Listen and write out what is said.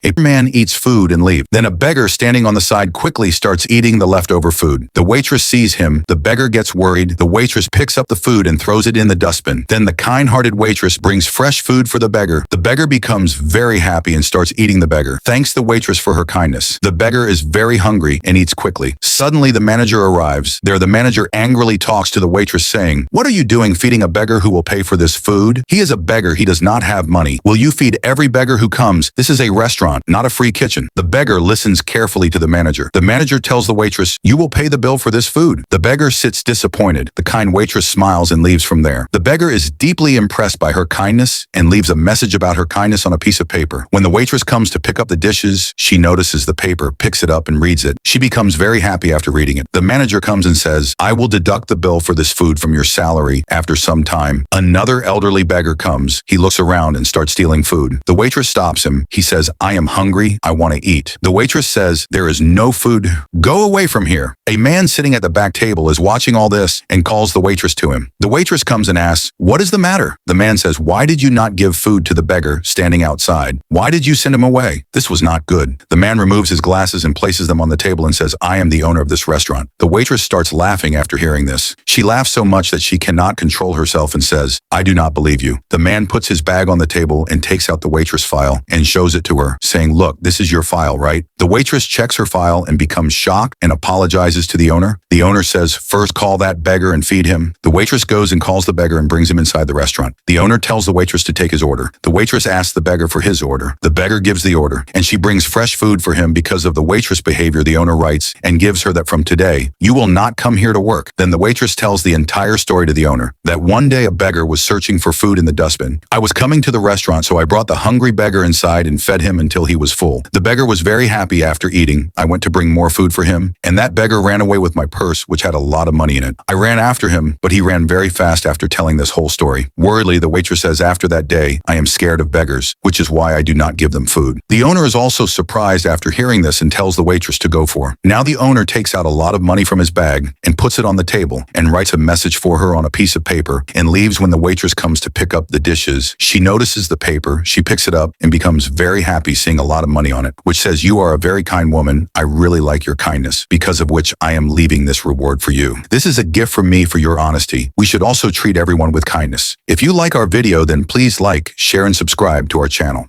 A man eats food and leaves. Then a beggar standing on the side quickly starts eating the leftover food. The waitress sees him. The beggar gets worried. The waitress picks up the food and throws it in the dustbin. Then the kind-hearted waitress brings fresh food for the beggar. The beggar becomes very happy and starts eating the beggar. Thanks the waitress for her kindness. The beggar is very hungry and eats quickly. Suddenly the manager arrives. There the manager angrily talks to the waitress saying, "What are you doing feeding a beggar who will pay for this food? He is a beggar. He does not have money. Will you feed every beggar who comes? This is a restaurant, not a free kitchen." The beggar listens carefully to the manager. The manager tells the waitress, "You will pay the bill for this food." The beggar sits disappointed. The kind waitress smiles and leaves from there. The beggar is deeply impressed by her kindness and leaves a message about her kindness on a piece of paper. When the waitress comes to pick up the dishes, she notices the paper, picks it up and reads it. She becomes very happy after reading it. The manager comes and says, "I will deduct the bill for this food from your salary." After some time, another elderly beggar comes. He looks around and starts stealing food. The waitress stops him. He says, "I am hungry. I want to eat." The waitress says, "There is no food. Go away from here." A man sitting at the back table is watching all this and calls the waitress to him. The waitress comes and asks, "What is the matter?" The man says, "Why did you not give food to the beggar standing outside? Why did you send him away? This was not good." The man removes his glasses and places them on the table and says, "I am the owner of this restaurant." The waitress starts laughing after hearing this. She laughs so much that she cannot control herself and says, "I do not believe you." The man puts his bag on the table and takes out the waitress file and shows it to her, saying, "Look, this is your file, right?" The waitress checks her file and becomes shocked and apologizes to the owner. The owner says, "First call that beggar and feed him." The waitress goes and calls the beggar and brings him inside the restaurant. The owner tells the waitress to take his order. The waitress asks the beggar for his order. The beggar gives the order, and she brings fresh food for him. Because of the waitress' behavior, the owner writes and gives her that from today, "You will not come here to work." Then the waitress tells the entire story to the owner, that one day a beggar was searching for food in the dustbin. "I was coming to the restaurant, so I brought the hungry beggar inside and fed him until he was full. The beggar was very happy after eating. I went to bring more food for him, and that beggar ran away with my purse, which had a lot of money in it. I ran after him, but he ran very fast after telling this whole story." Worriedly, the waitress says, "After that day, I am scared of beggars, which is why I do not give them food." The owner is also surprised after hearing this and tells the waitress to go for. Now the owner takes out a lot of money from his bag and puts it on the table and writes a message for her on a piece of paper and leaves when the waitress comes to pick up the dishes. She notices the paper, she picks it up and becomes very happy seeing a lot of money on it, which says, "You are a very kind woman. I really like your kindness, because of which I am leaving this reward for you. This is a gift from me for your honesty. We should also treat everyone with kindness." If you like our video, then please like, share, and subscribe to our channel.